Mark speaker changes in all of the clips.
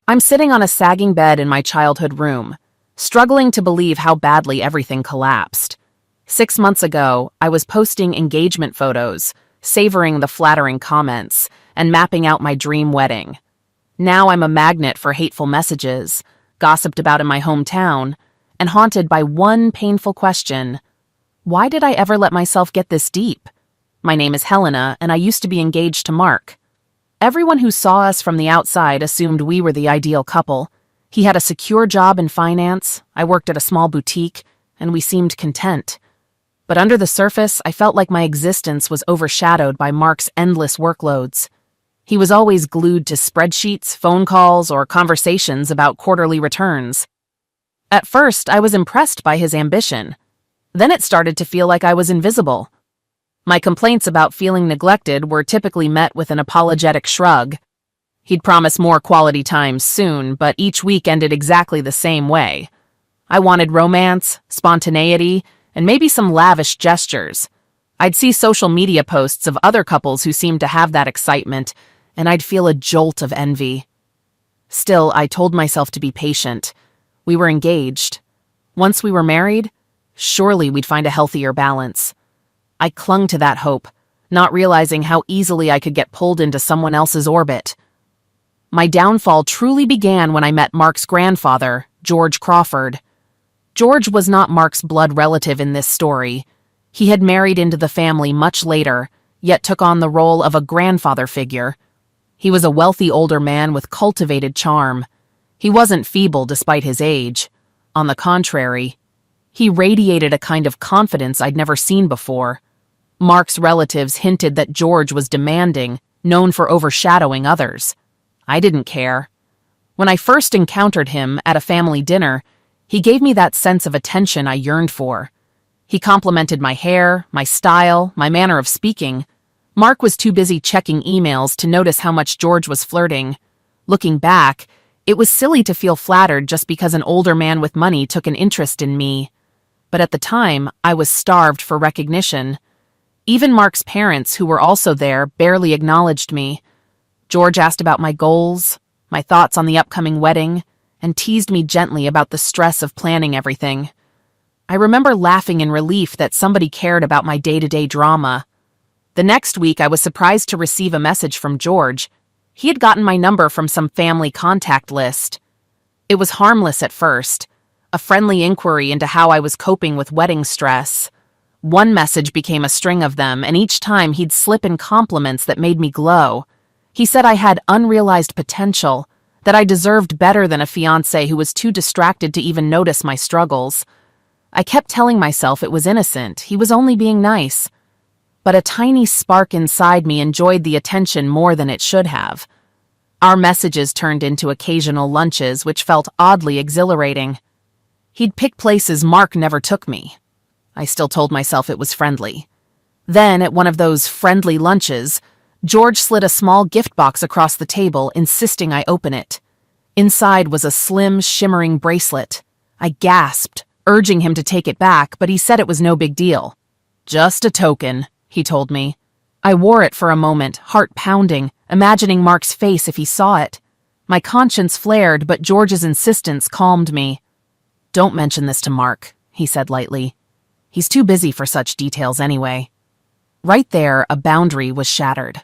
Speaker 1: I'm sitting on a sagging bed in my childhood room, struggling to believe how badly everything collapsed. 6 months ago, I was posting engagement photos, savoring the flattering comments, and mapping out my dream wedding. Now I'm a magnet for hateful messages, gossiped about in my hometown, and haunted by one painful question. Why did I ever let myself get this deep? My name is Helena, and I used to be engaged to Mark. Everyone who saw us from the outside assumed we were the ideal couple. He had a secure job in finance, I worked at a small boutique, and we seemed content. But under the surface, I felt like my existence was overshadowed by Mark's endless workloads. He was always glued to spreadsheets, phone calls, or conversations about quarterly returns. At first, I was impressed by his ambition. Then it started to feel like I was invisible. My complaints about feeling neglected were typically met with an apologetic shrug. He'd promise more quality time soon, but each week ended exactly the same way. I wanted romance, spontaneity, and maybe some lavish gestures. I'd see social media posts of other couples who seemed to have that excitement, and I'd feel a jolt of envy. Still, I told myself to be patient. We were engaged. Once we were married, surely we'd find a healthier balance. I clung to that hope, not realizing how easily I could get pulled into someone else's orbit. My downfall truly began when I met Mark's grandfather, George Crawford. George was not Mark's blood relative in this story. He had married into the family much later, yet took on the role of a grandfather figure. He was a wealthy older man with cultivated charm. He wasn't feeble despite his age. On the contrary, he radiated a kind of confidence I'd never seen before. Mark's relatives hinted that George was demanding, known for overshadowing others. I didn't care. When I first encountered him at a family dinner, he gave me that sense of attention I yearned for. He complimented my hair, my style, my manner of speaking. Mark was too busy checking emails to notice how much George was flirting. Looking back, it was silly to feel flattered just because an older man with money took an interest in me. But at the time, I was starved for recognition. Even Mark's parents, who were also there, barely acknowledged me. George asked about my goals, my thoughts on the upcoming wedding, and teased me gently about the stress of planning everything. I remember laughing in relief that somebody cared about my day-to-day drama. The next week, I was surprised to receive a message from George. He had gotten my number from some family contact list. It was harmless at first, a friendly inquiry into how I was coping with wedding stress. One message became a string of them, and each time he'd slip in compliments that made me glow. He said I had unrealized potential, that I deserved better than a fiancé who was too distracted to even notice my struggles. I kept telling myself it was innocent, he was only being nice. But a tiny spark inside me enjoyed the attention more than it should have. Our messages turned into occasional lunches, which felt oddly exhilarating. He'd pick places Mark never took me. I still told myself it was friendly. Then, at one of those friendly lunches, George slid a small gift box across the table, insisting I open it. Inside was a slim, shimmering bracelet. I gasped, urging him to take it back, but he said it was no big deal. "Just a token," he told me. I wore it for a moment, heart pounding, imagining Mark's face if he saw it. My conscience flared, but George's insistence calmed me. "Don't mention this to Mark," he said lightly. "He's too busy for such details anyway." Right there, a boundary was shattered.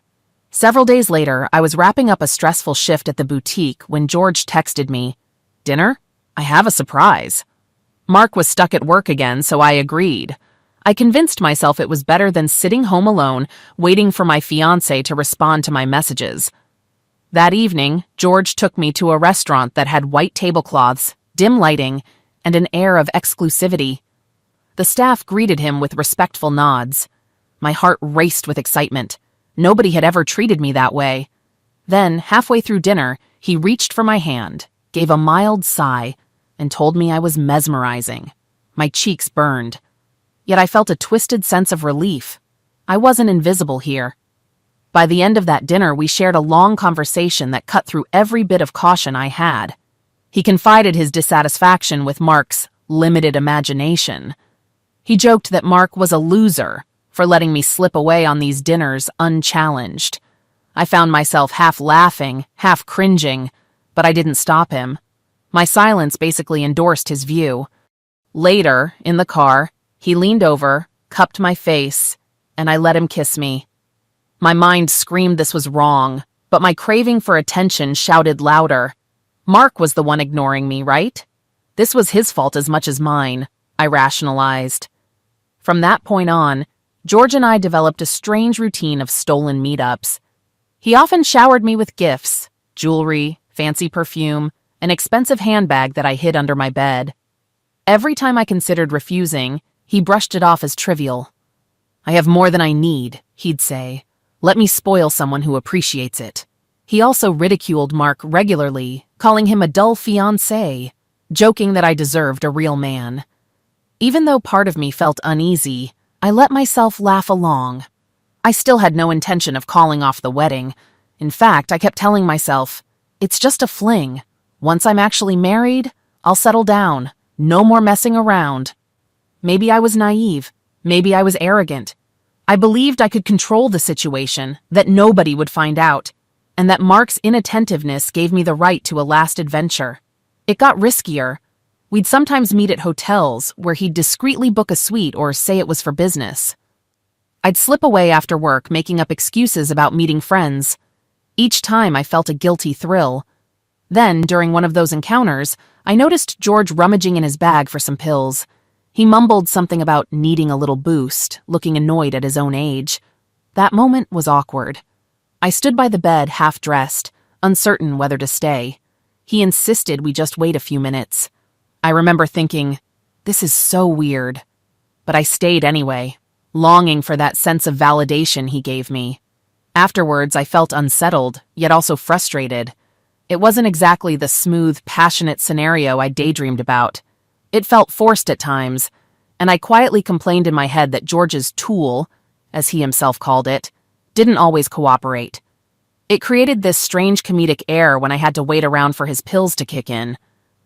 Speaker 1: Several days later, I was wrapping up a stressful shift at the boutique when George texted me, "Dinner? I have a surprise." Mark was stuck at work again, so I agreed. I convinced myself it was better than sitting home alone, waiting for my fiancé to respond to my messages. That evening, George took me to a restaurant that had white tablecloths, dim lighting, and an air of exclusivity. The staff greeted him with respectful nods. My heart raced with excitement. Nobody had ever treated me that way. Then, halfway through dinner, he reached for my hand, gave a mild sigh, and told me I was mesmerizing. My cheeks burned. Yet I felt a twisted sense of relief. I wasn't invisible here. By the end of that dinner, we shared a long conversation that cut through every bit of caution I had. He confided his dissatisfaction with Mark's limited imagination. He joked that Mark was a loser for letting me slip away on these dinners unchallenged. I found myself half laughing, half cringing. but I didn't stop him. My silence basically endorsed his view. Later, in the car, he leaned over, cupped my face, and I let him kiss me. My mind screamed this was wrong, but my craving for attention shouted louder. Mark was the one ignoring me, right? This was his fault as much as mine, I rationalized. From that point on, George and I developed a strange routine of stolen meetups. He often showered me with gifts, jewelry, fancy perfume, an expensive handbag that I hid under my bed. Every time I considered refusing, he brushed it off as trivial. "I have more than I need," he'd say. "Let me spoil someone who appreciates it." He also ridiculed Mark regularly, calling him a dull fiancé, joking that I deserved a real man. Even though part of me felt uneasy, I let myself laugh along. I still had no intention of calling off the wedding. In fact, I kept telling myself, it's just a fling. Once I'm actually married, I'll settle down. No more messing around. Maybe I was naive. Maybe I was arrogant. I believed I could control the situation, that nobody would find out, and that Mark's inattentiveness gave me the right to a last adventure. It got riskier. We'd sometimes meet at hotels where he'd discreetly book a suite or say it was for business. I'd slip away after work, making up excuses about meeting friends. Each time I felt a guilty thrill. Then, during one of those encounters, I noticed George rummaging in his bag for some pills. He mumbled something about needing a little boost, looking annoyed at his own age. That moment was awkward. I stood by the bed half-dressed, uncertain whether to stay. He insisted we just wait a few minutes. I remember thinking, this is so weird. But I stayed anyway, longing for that sense of validation he gave me. Afterwards, I felt unsettled, yet also frustrated. It wasn't exactly the smooth, passionate scenario I daydreamed about. It felt forced at times, and I quietly complained in my head that George's tool, as he himself called it, didn't always cooperate. It created this strange comedic air when I had to wait around for his pills to kick in.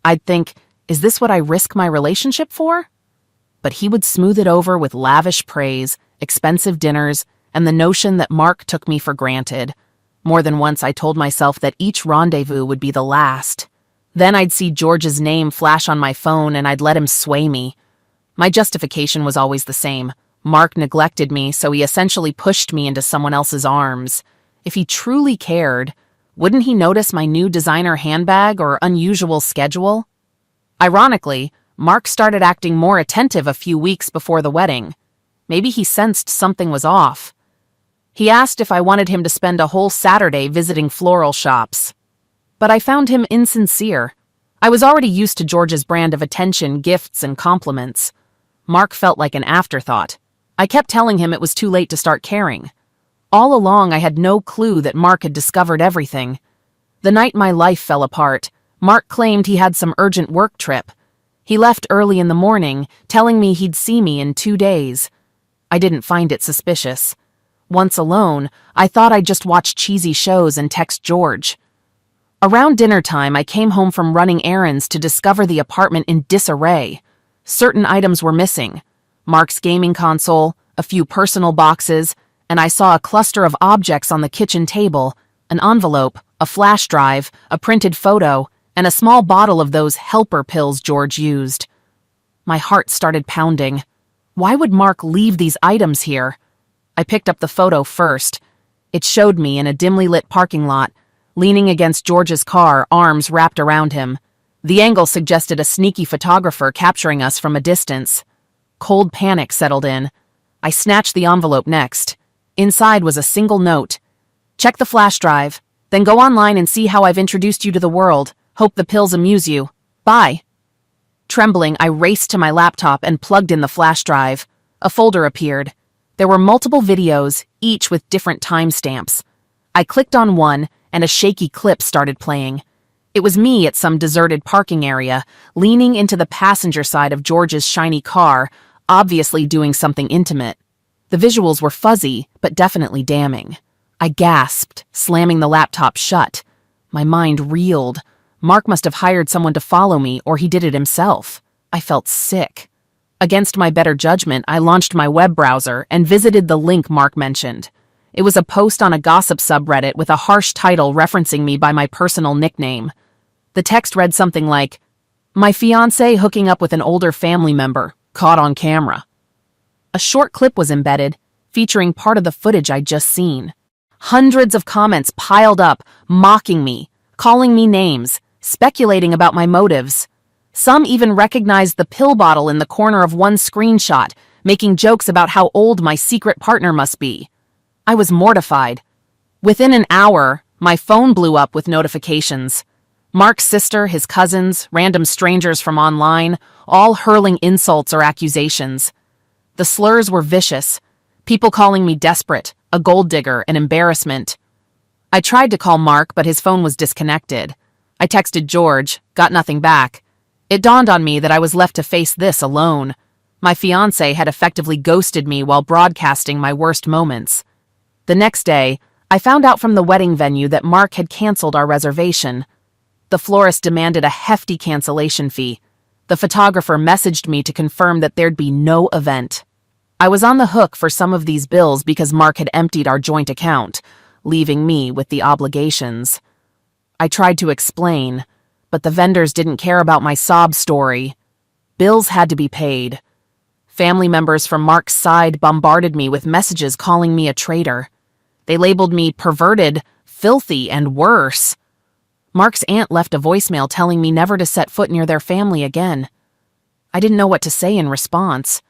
Speaker 1: I'd think, is this what I risk my relationship for? But he would smooth it over with lavish praise, expensive dinners, and the notion that Mark took me for granted. More than once I told myself that each rendezvous would be the last. Then I'd see George's name flash on my phone and I'd let him sway me. My justification was always the same. Mark neglected me, so he essentially pushed me into someone else's arms. If he truly cared, wouldn't he notice my new designer handbag or unusual schedule? Ironically, Mark started acting more attentive a few weeks before the wedding. Maybe he sensed something was off. He asked if I wanted him to spend a whole Saturday visiting floral shops. But I found him insincere. I was already used to George's brand of attention, gifts, and compliments. Mark felt like an afterthought. I kept telling him it was too late to start caring. All along, I had no clue that Mark had discovered everything. The night my life fell apart, Mark claimed he had some urgent work trip. He left early in the morning, telling me he'd see me in 2 days. I didn't find it suspicious. Once alone, I thought I'd just watch cheesy shows and text George. Around dinner time, I came home from running errands to discover the apartment in disarray. Certain items were missing. Mark's gaming console, a few personal boxes, and I saw a cluster of objects on the kitchen table, an envelope, a flash drive, a printed photo, and a small bottle of those helper pills George used. My heart started pounding. Why would Mark leave these items here? I picked up the photo first. It showed me in a dimly lit parking lot, leaning against George's car, arms wrapped around him. The angle suggested a sneaky photographer capturing us from a distance. Cold panic settled in. I snatched the envelope next. Inside was a single note. "Check the flash drive. Then go online and see how I've introduced you to the world. Hope the pills amuse you. Bye." Trembling, I raced to my laptop and plugged in the flash drive. A folder appeared. There were multiple videos, each with different timestamps. I clicked on one, and a shaky clip started playing. It was me at some deserted parking area, leaning into the passenger side of George's shiny car, obviously doing something intimate. The visuals were fuzzy, but definitely damning. I gasped, slamming the laptop shut. My mind reeled. Mark must have hired someone to follow me, or he did it himself. I felt sick. Against my better judgment, I launched my web browser and visited the link Mark mentioned. It was a post on a gossip subreddit with a harsh title referencing me by my personal nickname. The text read something like, "My fiancé hooking up with an older family member, caught on camera." A short clip was embedded, featuring part of the footage I'd just seen. Hundreds of comments piled up, mocking me, calling me names, speculating about my motives. Some even recognized the pill bottle in the corner of one screenshot, making jokes about how old my secret partner must be. I was mortified. Within an hour, my phone blew up with notifications. Mark's sister, his cousins, random strangers from online, all hurling insults or accusations. The slurs were vicious. People calling me desperate, a gold digger, an embarrassment. I tried to call Mark, but his phone was disconnected. I texted George, got nothing back. It dawned on me that I was left to face this alone. My fiancé had effectively ghosted me while broadcasting my worst moments. The next day, I found out from the wedding venue that Mark had canceled our reservation. The florist demanded a hefty cancellation fee. The photographer messaged me to confirm that there'd be no event. I was on the hook for some of these bills because Mark had emptied our joint account, leaving me with the obligations. I tried to explain, but the vendors didn't care about my sob story. Bills had to be paid. Family members from Mark's side bombarded me with messages calling me a traitor. They labeled me perverted, filthy, and worse. Mark's aunt left a voicemail telling me never to set foot near their family again. I didn't know what to say in response.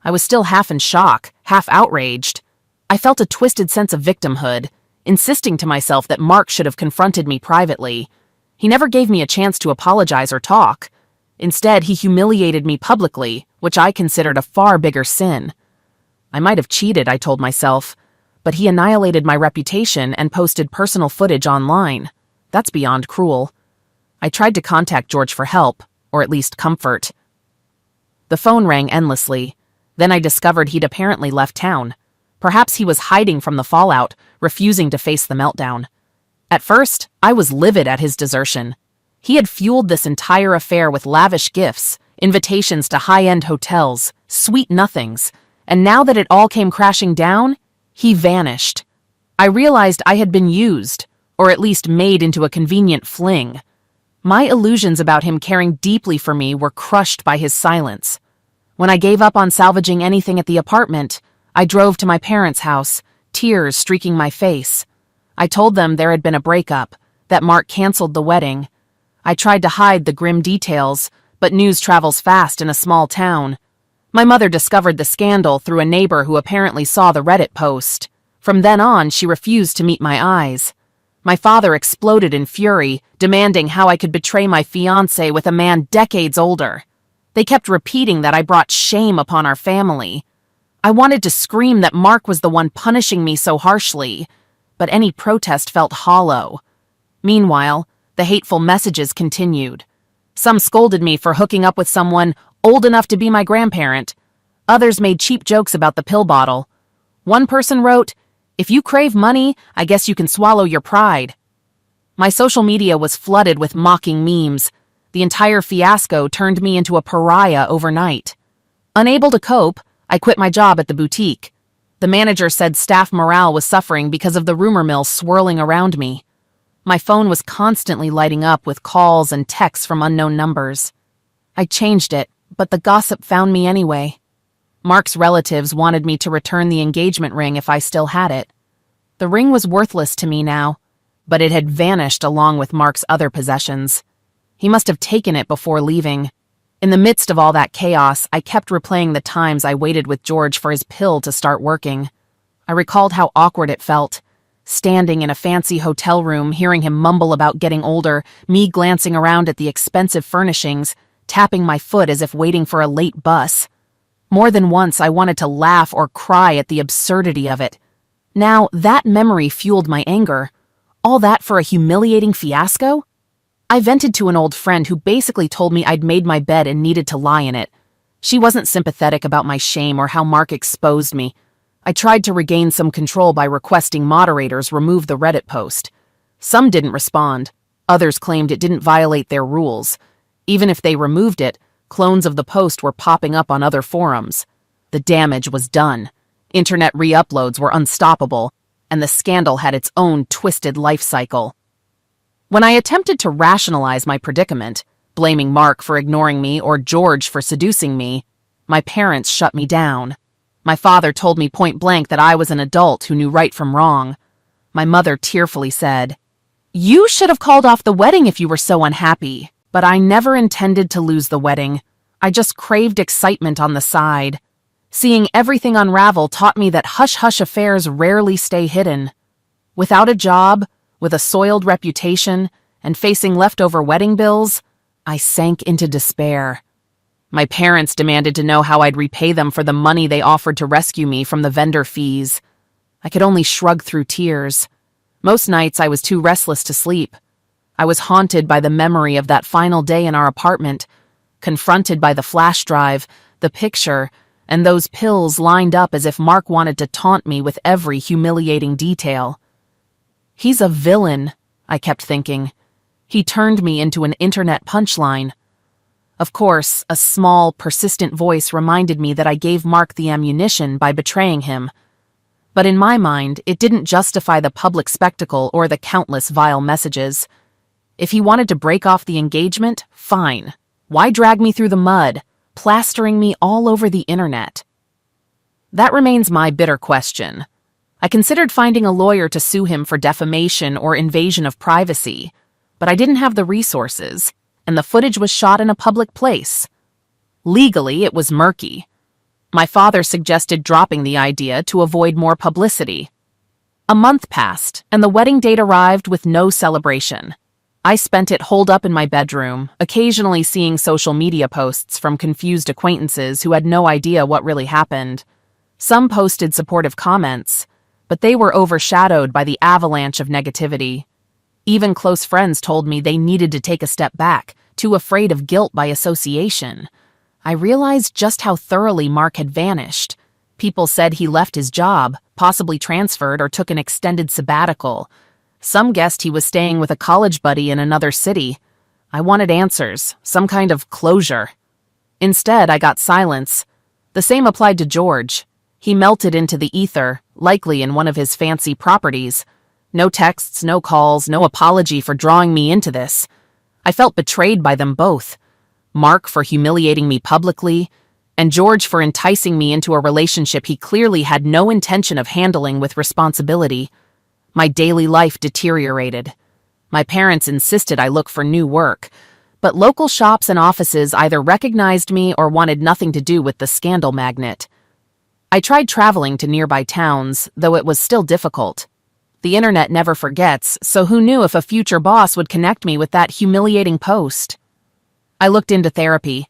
Speaker 1: I was still half in shock, half outraged. I felt a twisted sense of victimhood, insisting to myself that Mark should have confronted me privately. He never gave me a chance to apologize or talk. Instead, he humiliated me publicly, which I considered a far bigger sin. I might have cheated, I told myself, but he annihilated my reputation and posted personal footage online. That's beyond cruel. I tried to contact George for help, or at least comfort. The phone rang endlessly. Then I discovered he'd apparently left town. Perhaps he was hiding from the fallout, refusing to face the meltdown. At first, I was livid at his desertion. He had fueled this entire affair with lavish gifts, invitations to high-end hotels, sweet nothings, and now that it all came crashing down, he vanished. I realized I had been used, or at least made into a convenient fling. My illusions about him caring deeply for me were crushed by his silence. When I gave up on salvaging anything at the apartment, I drove to my parents' house, tears streaking my face. I told them there had been a breakup, that Mark canceled the wedding. I tried to hide the grim details, but news travels fast in a small town. My mother discovered the scandal through a neighbor who apparently saw the Reddit post. From then on, she refused to meet my eyes. My father exploded in fury, demanding how I could betray my fiancé with a man decades older. They kept repeating that I brought shame upon our family. I wanted to scream that Mark was the one punishing me so harshly, but any protest felt hollow. Meanwhile, the hateful messages continued. Some scolded me for hooking up with someone old enough to be my grandparent. Others made cheap jokes about the pill bottle. One person wrote, "If you crave money, I guess you can swallow your pride." My social media was flooded with mocking memes. The entire fiasco turned me into a pariah overnight. Unable to cope, I quit my job at the boutique. The manager said staff morale was suffering because of the rumor mill swirling around me. My phone was constantly lighting up with calls and texts from unknown numbers. I changed it, but the gossip found me anyway. Mark's relatives wanted me to return the engagement ring if I still had it. The ring was worthless to me now, but it had vanished along with Mark's other possessions. He must have taken it before leaving. In the midst of all that chaos, I kept replaying the times I waited with George for his pill to start working. I recalled how awkward it felt. Standing in a fancy hotel room, hearing him mumble about getting older, me glancing around at the expensive furnishings, tapping my foot as if waiting for a late bus. More than once, I wanted to laugh or cry at the absurdity of it. Now, that memory fueled my anger. All that for a humiliating fiasco? I vented to an old friend who basically told me I'd made my bed and needed to lie in it. She wasn't sympathetic about my shame or how Mark exposed me. I tried to regain some control by requesting moderators remove the Reddit post. Some didn't respond. Others claimed it didn't violate their rules. Even if they removed it, clones of the post were popping up on other forums. The damage was done. Internet re-uploads were unstoppable, and the scandal had its own twisted life cycle. When I attempted to rationalize my predicament, blaming Mark for ignoring me or George for seducing me, my parents shut me down. My father told me point blank that I was an adult who knew right from wrong. My mother tearfully said, "You should have called off the wedding if you were so unhappy." But I never intended to lose the wedding. I just craved excitement on the side. Seeing everything unravel taught me that hush-hush affairs rarely stay hidden. Without a job, with a soiled reputation, and facing leftover wedding bills, I sank into despair. My parents demanded to know how I'd repay them for the money they offered to rescue me from the vendor fees. I could only shrug through tears. Most nights I was too restless to sleep. I was haunted by the memory of that final day in our apartment, confronted by the flash drive, the picture, and those pills lined up as if Mark wanted to taunt me with every humiliating detail. He's a villain, I kept thinking. He turned me into an internet punchline. Of course, a small, persistent voice reminded me that I gave Mark the ammunition by betraying him. But in my mind, it didn't justify the public spectacle or the countless vile messages. If he wanted to break off the engagement, fine. Why drag me through the mud, plastering me all over the internet? That remains my bitter question. I considered finding a lawyer to sue him for defamation or invasion of privacy, but I didn't have the resources, and the footage was shot in a public place. Legally, it was murky. My father suggested dropping the idea to avoid more publicity. A month passed, and the wedding date arrived with no celebration. I spent it holed up in my bedroom, occasionally seeing social media posts from confused acquaintances who had no idea what really happened. Some posted supportive comments, but they were overshadowed by the avalanche of negativity. Even close friends told me they needed to take a step back, too afraid of guilt by association. I realized just how thoroughly Mark had vanished. People said he left his job, possibly transferred or took an extended sabbatical. Some guessed he was staying with a college buddy in another city. I wanted answers, some kind of closure. Instead, I got silence. The same applied to George. He melted into the ether, likely in one of his fancy properties. No texts, no calls, no apology for drawing me into this. I felt betrayed by them both. Mark for humiliating me publicly, and George for enticing me into a relationship he clearly had no intention of handling with responsibility. My daily life deteriorated. My parents insisted I look for new work, but local shops and offices either recognized me or wanted nothing to do with the scandal magnet. I tried traveling to nearby towns, though it was still difficult. The internet never forgets, so who knew if a future boss would connect me with that humiliating post? I looked into therapy.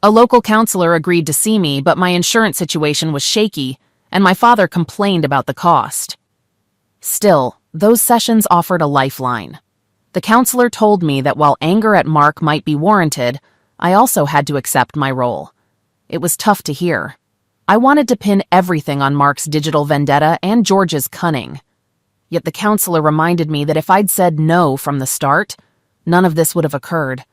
Speaker 1: A local counselor agreed to see me, but my insurance situation was shaky, and my father complained about the cost. Still, those sessions offered a lifeline. The counselor told me that while anger at Mark might be warranted, I also had to accept my role. It was tough to hear. I wanted to pin everything on Mark's digital vendetta and George's cunning. Yet the counselor reminded me that if I'd said no from the start, none of this would have occurred.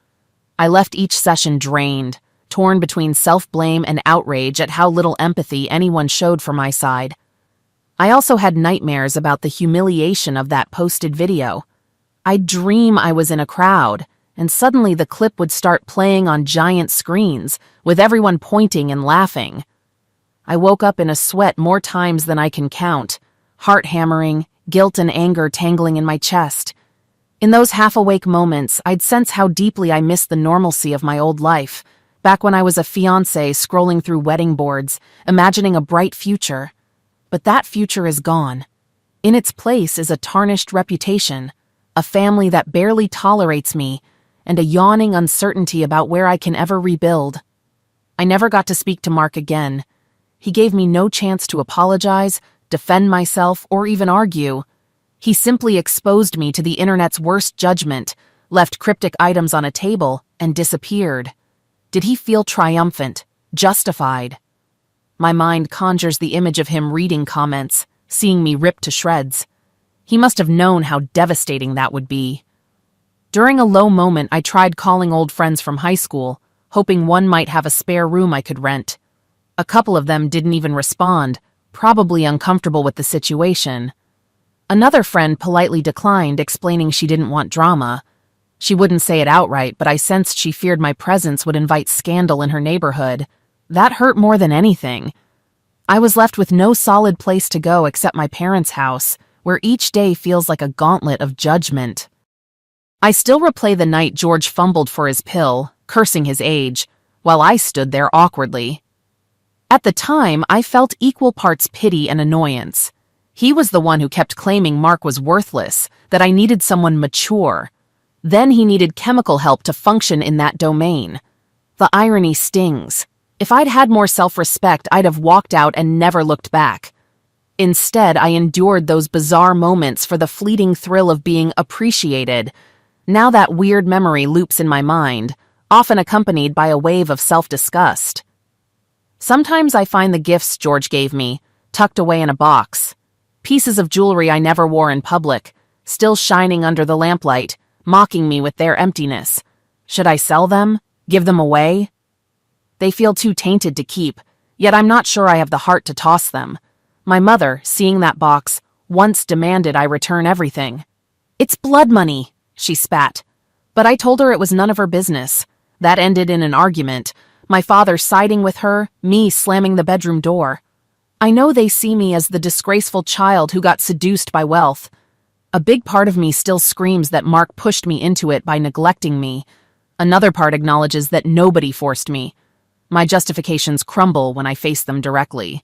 Speaker 1: I left each session drained, torn between self-blame and outrage at how little empathy anyone showed for my side. I also had nightmares about the humiliation of that posted video. I'd dream I was in a crowd, and suddenly the clip would start playing on giant screens, with everyone pointing and laughing. I woke up in a sweat more times than I can count, heart hammering, guilt and anger tangling in my chest. In those half-awake moments, I'd sense how deeply I missed the normalcy of my old life, back when I was a fiancé scrolling through wedding boards, imagining a bright future. But that future is gone. In its place is a tarnished reputation, a family that barely tolerates me, and a yawning uncertainty about where I can ever rebuild. I never got to speak to Mark again. He gave me no chance to apologize, defend myself, or even argue. He simply exposed me to the internet's worst judgment, left cryptic items on a table, and disappeared. Did he feel triumphant, justified? My mind conjures the image of him reading comments, seeing me ripped to shreds. He must have known how devastating that would be. During a low moment, I tried calling old friends from high school, hoping one might have a spare room I could rent. A couple of them didn't even respond, probably uncomfortable with the situation. Another friend politely declined, explaining she didn't want drama. She wouldn't say it outright, but I sensed she feared my presence would invite scandal in her neighborhood. That hurt more than anything. I was left with no solid place to go except my parents' house, where each day feels like a gauntlet of judgment. I still replay the night George fumbled for his pill, cursing his age, while I stood there awkwardly. At the time, I felt equal parts pity and annoyance. He was the one who kept claiming Mark was worthless, that I needed someone mature. Then he needed chemical help to function in that domain. The irony stings. If I'd had more self-respect, I'd have walked out and never looked back. Instead, I endured those bizarre moments for the fleeting thrill of being appreciated. Now that weird memory loops in my mind, often accompanied by a wave of self-disgust. Sometimes I find the gifts George gave me, tucked away in a box. Pieces of jewelry I never wore in public, still shining under the lamplight, mocking me with their emptiness. Should I sell them? Give them away? They feel too tainted to keep, yet I'm not sure I have the heart to toss them. My mother, seeing that box, once demanded I return everything. "It's blood money," she spat. But I told her it was none of her business. That ended in an argument, my father siding with her, me slamming the bedroom door. I know they see me as the disgraceful child who got seduced by wealth. A big part of me still screams that Mark pushed me into it by neglecting me. Another part acknowledges that nobody forced me. My justifications crumble when I face them directly.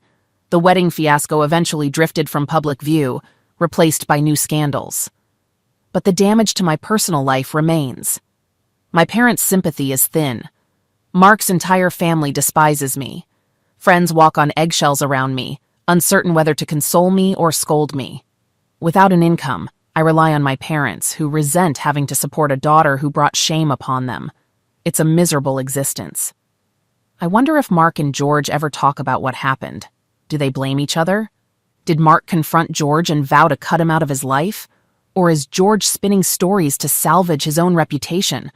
Speaker 1: The wedding fiasco eventually drifted from public view, replaced by new scandals. But the damage to my personal life remains. My parents' sympathy is thin. Mark's entire family despises me. Friends walk on eggshells around me, uncertain whether to console me or scold me. Without an income, I rely on my parents, who resent having to support a daughter who brought shame upon them. It's a miserable existence. I wonder if Mark and George ever talk about what happened. Do they blame each other? Did Mark confront George and vow to cut him out of his life? Or is George spinning stories to salvage his own reputation,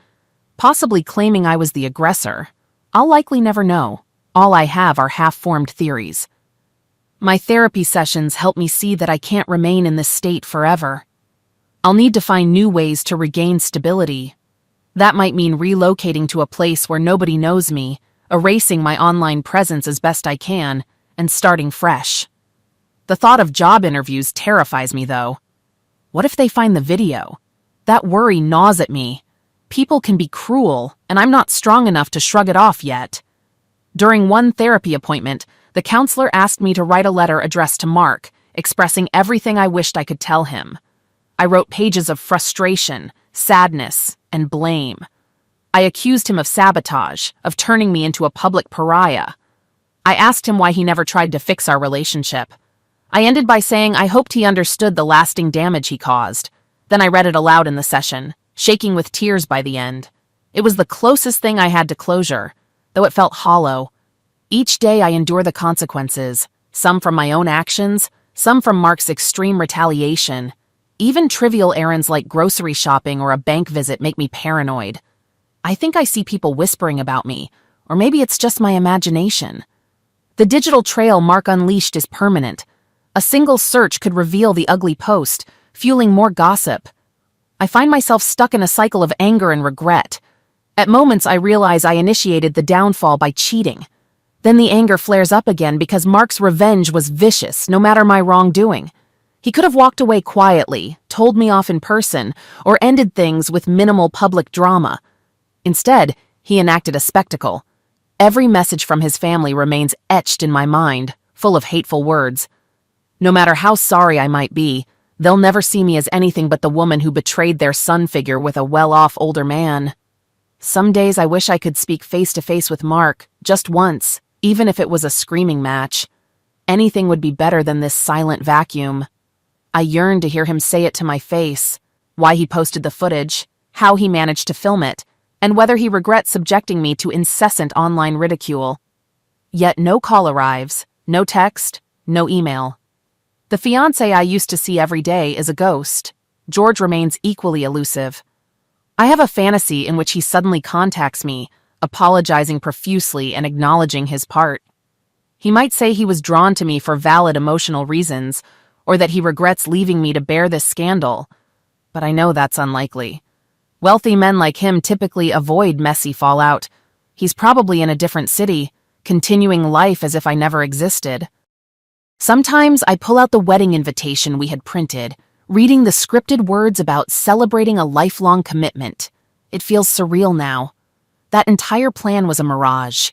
Speaker 1: possibly claiming I was the aggressor? I'll likely never know. All I have are half-formed theories. My therapy sessions help me see that I can't remain in this state forever. I'll need to find new ways to regain stability. That might mean relocating to a place where nobody knows me, erasing my online presence as best I can, and starting fresh. The thought of job interviews terrifies me, though. What if they find the video? That worry gnaws at me. People can be cruel, and I'm not strong enough to shrug it off yet. During one therapy appointment, the counselor asked me to write a letter addressed to Mark, expressing everything I wished I could tell him. I wrote pages of frustration, sadness, and blame. I accused him of sabotage, of turning me into a public pariah. I asked him why he never tried to fix our relationship. I ended by saying I hoped he understood the lasting damage he caused. Then I read it aloud in the session, shaking with tears by the end. It was the closest thing I had to closure, though it felt hollow. Each day I endure the consequences, some from my own actions, some from Mark's extreme retaliation. Even trivial errands like grocery shopping or a bank visit make me paranoid. I think I see people whispering about me, or maybe it's just my imagination. The digital trail Mark unleashed is permanent. A single search could reveal the ugly post, fueling more gossip. I find myself stuck in a cycle of anger and regret. At moments I realize I initiated the downfall by cheating. Then the anger flares up again because Mark's revenge was vicious, no matter my wrongdoing. He could have walked away quietly, told me off in person, or ended things with minimal public drama. Instead, he enacted a spectacle. Every message from his family remains etched in my mind, full of hateful words. No matter how sorry I might be, they'll never see me as anything but the woman who betrayed their son figure with a well-off older man. Some days I wish I could speak face-to-face with Mark, just once, even if it was a screaming match. Anything would be better than this silent vacuum. I yearn to hear him say it to my face, why he posted the footage, how he managed to film it, and whether he regrets subjecting me to incessant online ridicule. Yet no call arrives, no text, no email. The fiancé I used to see every day is a ghost. George remains equally elusive. I have a fantasy in which he suddenly contacts me, apologizing profusely and acknowledging his part. He might say he was drawn to me for valid emotional reasons, or that he regrets leaving me to bear this scandal. But I know that's unlikely. Wealthy men like him typically avoid messy fallout. He's probably in a different city, continuing life as if I never existed. Sometimes I pull out the wedding invitation we had printed, reading the scripted words about celebrating a lifelong commitment. It feels surreal now. That entire plan was a mirage.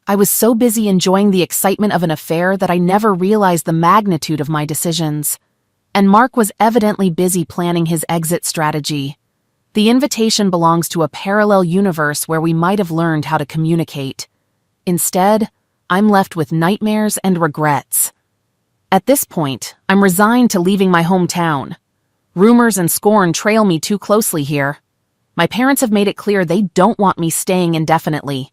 Speaker 1: I was so busy enjoying the excitement of an affair that I never realized the magnitude of my decisions. And Mark was evidently busy planning his exit strategy. The invitation belongs to a parallel universe where we might have learned how to communicate. Instead, I'm left with nightmares and regrets. At this point, I'm resigned to leaving my hometown. Rumors and scorn trail me too closely here. My parents have made it clear they don't want me staying indefinitely.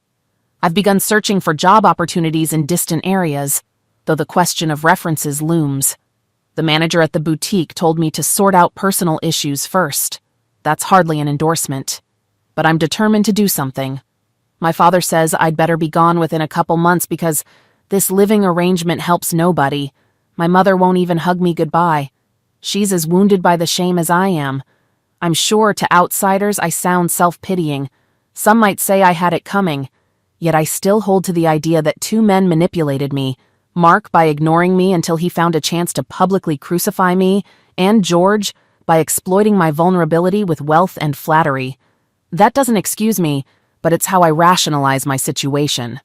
Speaker 1: I've begun searching for job opportunities in distant areas, though the question of references looms. The manager at the boutique told me to sort out personal issues first. That's hardly an endorsement. But I'm determined to do something. My father says I'd better be gone within a couple months because this living arrangement helps nobody. My mother won't even hug me goodbye. She's as wounded by the shame as I am. I'm sure to outsiders I sound self-pitying. Some might say I had it coming. Yet I still hold to the idea that two men manipulated me, Mark by ignoring me until he found a chance to publicly crucify me, and George by exploiting my vulnerability with wealth and flattery. That doesn't excuse me, but it's how I rationalize my situation.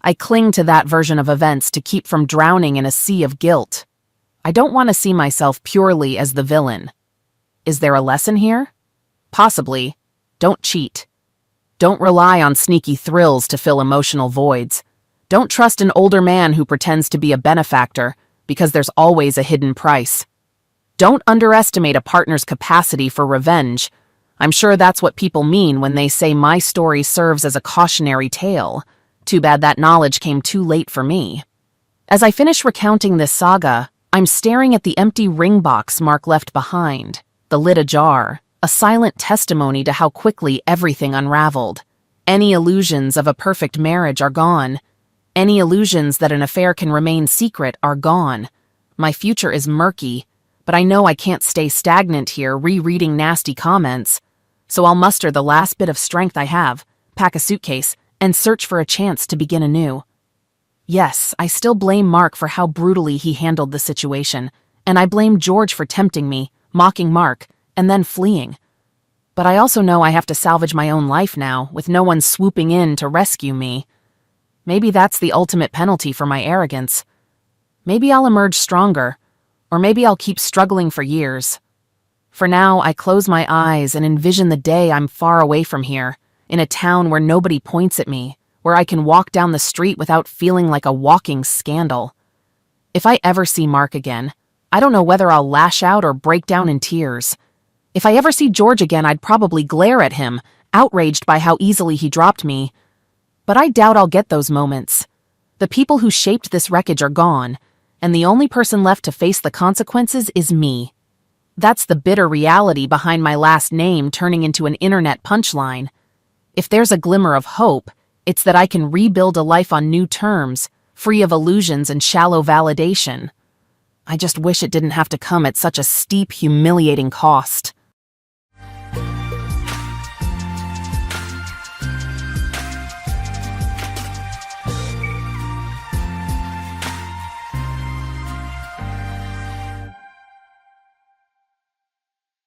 Speaker 1: I cling to that version of events to keep from drowning in a sea of guilt. I don't want to see myself purely as the villain. Is there a lesson here? Possibly. Don't cheat. Don't rely on sneaky thrills to fill emotional voids. Don't trust an older man who pretends to be a benefactor, because there's always a hidden price. Don't underestimate a partner's capacity for revenge. I'm sure that's what people mean when they say my story serves as a cautionary tale. Too bad that knowledge came too late for me. As I finish recounting this saga, I'm staring at the empty ring box Mark left behind, the lid ajar, a silent testimony to how quickly everything unraveled. Any illusions of a perfect marriage are gone. Any illusions that an affair can remain secret are gone. My future is murky, but I know I can't stay stagnant here rereading nasty comments. So I'll muster the last bit of strength I have, pack a suitcase, and search for a chance to begin anew. Yes, I still blame Mark for how brutally he handled the situation, and I blame George for tempting me, mocking Mark, and then fleeing. But I also know I have to salvage my own life now, with no one swooping in to rescue me. Maybe that's the ultimate penalty for my arrogance. Maybe I'll emerge stronger, or maybe I'll keep struggling for years. For now, I close my eyes and envision the day I'm far away from here, in a town where nobody points at me, where I can walk down the street without feeling like a walking scandal. If I ever see Mark again, I don't know whether I'll lash out or break down in tears. If I ever see George again, I'd probably glare at him, outraged by how easily he dropped me. But I doubt I'll get those moments. The people who shaped this wreckage are gone, and the only person left to face the consequences is me. That's the bitter reality behind my last name turning into an internet punchline. If there's a glimmer of hope, it's that I can rebuild a life on new terms, free of illusions and shallow validation. I just wish it didn't have to come at such a steep, humiliating cost.